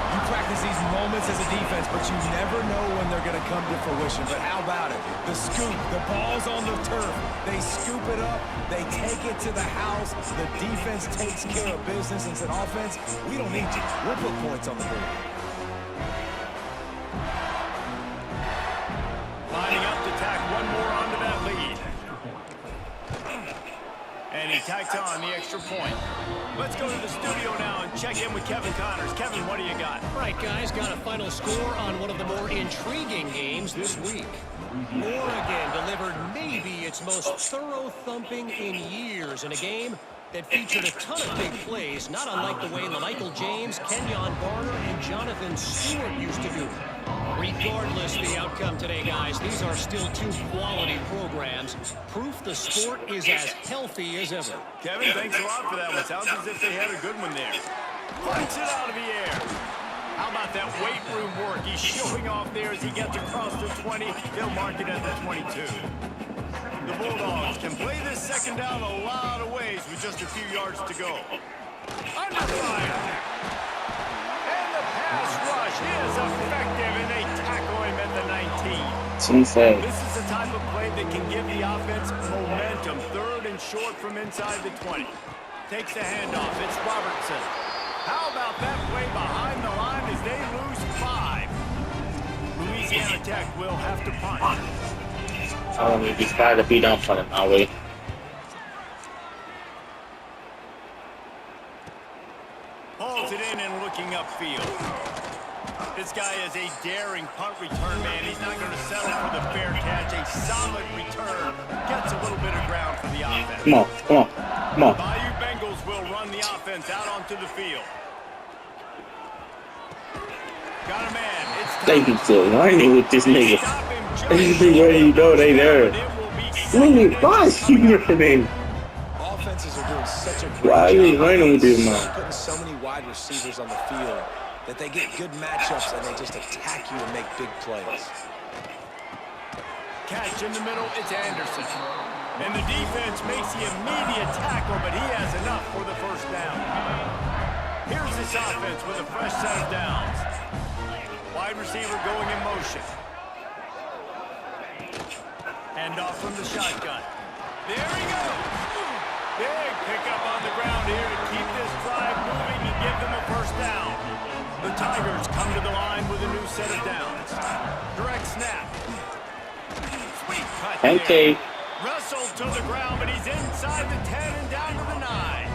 You practice these moments as a defense, but you never know when they're going to come to fruition. But how about it? The scoop, the ball's on the turf. They scoop it up. They take it to the house. The defense takes care of business and said, offense, we don't need you. We'll put points on the board. Lining up to tack one more onto that lead. And he tacks on the extra point. Let's go to the studio now and check in with Kevin Connors. Kevin, what do you got? All right, guys, got a final score on one of the more intriguing games this week. Oregon delivered maybe its most thorough thumping in years in a game that featured a ton of big plays, not unlike the way Michael James, Kenyon Barner, and Jonathan Stewart used to do. Regardless the outcome today, guys, these are still 2 quality programs. Proof the sport is as healthy as ever. Kevin, thanks a lot for that one. Sounds as if they had a good one there. Punts it out of the air. How about that weight room work? He's showing off there as he gets across the 20. He'll mark it at the 22. The Bulldogs can play this 2nd down a lot of ways with just a few yards to go. Under fire. And the pass rush is effective, and they tackle him at the 19. She said. This is the type of play that can give the offense momentum. 3rd and short from inside the 20. Takes the handoff. It's Robertson. How about that play behind the line as they lose 5? Louisiana Tech will have to punt. He's got to be done for them now, way. Hauls it in and looking upfield. This guy is a daring punt return man. He's not going to settle for the fair catch. A solid return. Gets a little bit of ground for the offense. Come on, come on, come on. Bayou Bengals will run the offense out onto the field. Got a man. It's time. They be still learning with this nigga. Stop him just They be ready to know they there. It will be Wait, why is he running? Offenses are doing such a great Why job. are you running with this man? Putting so many wide receivers on the field that they get good matchups and they just attack you and make big plays. Catch in the middle, it's Anderson. And the defense makes the immediate tackle, but he has enough for the first down. Here's this offense with a fresh set of downs. Wide receiver going in motion. Hand off from the shotgun. There he goes. Big pickup on the ground here to keep this drive moving and give them a first down. The Tigers come to the line with a new set of downs. Direct snap. Sweet cut Okay. there. Wrestled to the ground, but he's inside the 10 and down to the 9.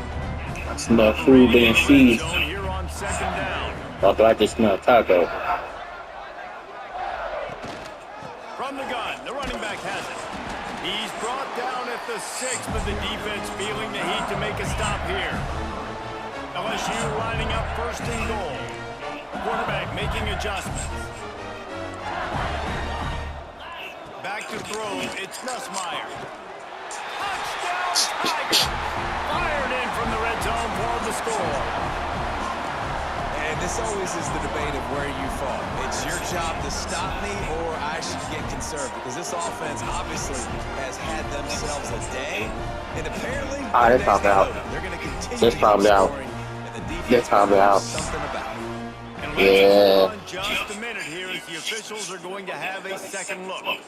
I smell food being seized. Zone here on second down. Although I just smell taco. From the gun, the running back has it. He's brought down at the 6, but the defense feeling the heat to make a stop here. LSU lining up first and goal. Quarterback making adjustments. Back to throw, it's Nussmeier. Touchdown Tigers! Fired in from the red zone for the score. And this always is the debate of where you fall. It's your job to stop me or I should get conservative because this offense obviously has had themselves a day. And apparently, That's probably out. they're going to continue That's probably out. and the defense That's probably out. something about it. And Yeah. let's hold on just a minute here as the officials are going to have a second look.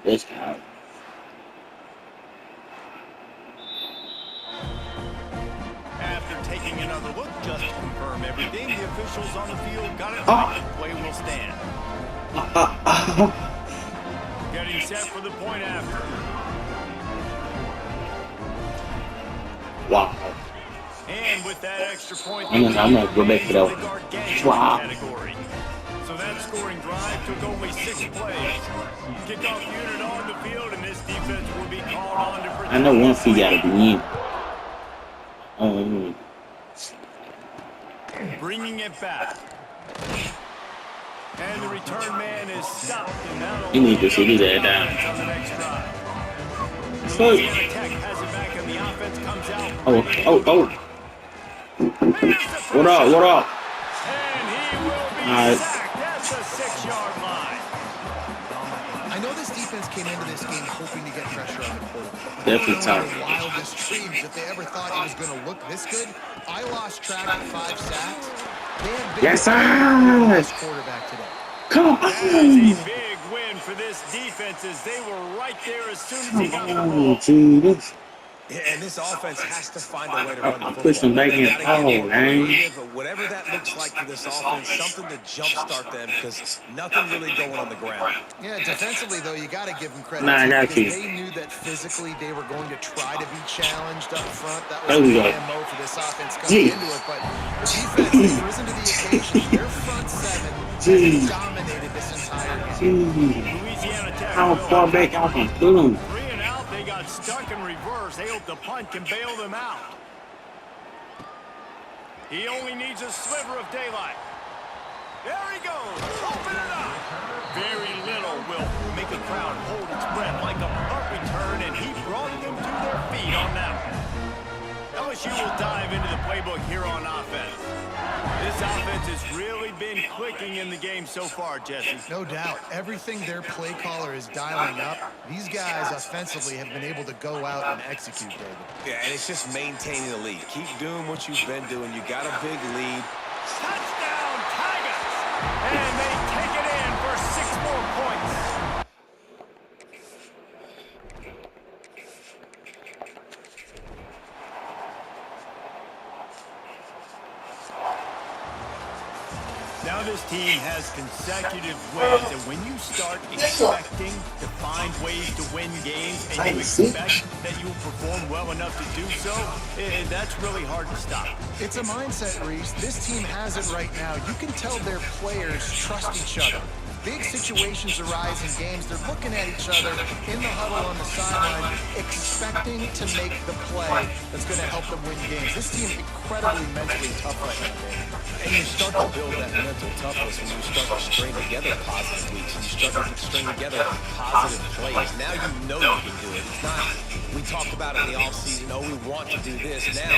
This guy. After taking another look just to confirm everything, the officials on the field got it Oh. right. Play will stand. Getting set for the point after. Wow. And with that extra point, I'm gonna go back to that. the gargantuan Wow. category. So that scoring drive took only 6 plays. Kickoff unit on the field, and this defense will be called on to protect. I know once he gotta be in. Bringing it back. And the return man is stopped. And now You need to see that down. on the next drive. So, Louisiana Tech has it back, and the offense comes out. oh. What up? What up? And he will be Alright. sacked at the 6-yard line. I know this defense came into this game hoping to get pressure on the quarterback. Definitely I don't know tough. the wildest dreams if they ever thought it was going to look this good. I lost track of 5 sacks. They have been Yes, sir. this quarterback today. Come That is a on. big win for this defense as they were right there as soon as he got the Come ball. on, Jesus. Yeah, and this offense has to find a way to run the I'm football. pushing back They in gotta power, get more man. creative, but whatever that looks like for this offense, something to jumpstart them because nothing really going on the ground. Yeah, defensively, though, you got to give them credit. Nah, I too, got because you. They knew that physically they were going to try to be challenged up front. That There was we the go. MO for this offense coming Jeez. into it. But defense has risen to the occasion. Their front 7 Jeez. has dominated this entire game. Jeez. Louisiana Tech. How will far back I can put him? 3 and out. They got stuck in reverse. They hope the punt can bail them out. He only needs a sliver of daylight. There he goes. Open it up. Very little will make a crowd hold its breath like a punt return, and he brought them to their feet on that one. LSU will dive into the playbook here on offense. This offense has really been clicking in the game so far, Jesse. No doubt. Everything their play caller is dialing up, these guys offensively have been able to go out and execute, David. Yeah, and it's just maintaining the lead. Keep doing what you've been doing. You got a big lead. Touchdown, Tigers! And they take it in for 6 more points. Now this team has consecutive wins, and when you start expecting to find ways to win games and you expect that you will perform well enough to do so, that's really hard to stop. It's a mindset, Reese. This team has it right now. You can tell their players trust each other. big situations arise in games, they're looking at each other in the huddle on the sideline, expecting to make the play that's going to help them win games. This team incredibly mentally tough right now, Dave. And you start to build that mental toughness when you start to string together positive weeks. You start to string together positive plays. Now you know you can do it. It's not, we talked about it in the offseason, oh, we want to do this. Now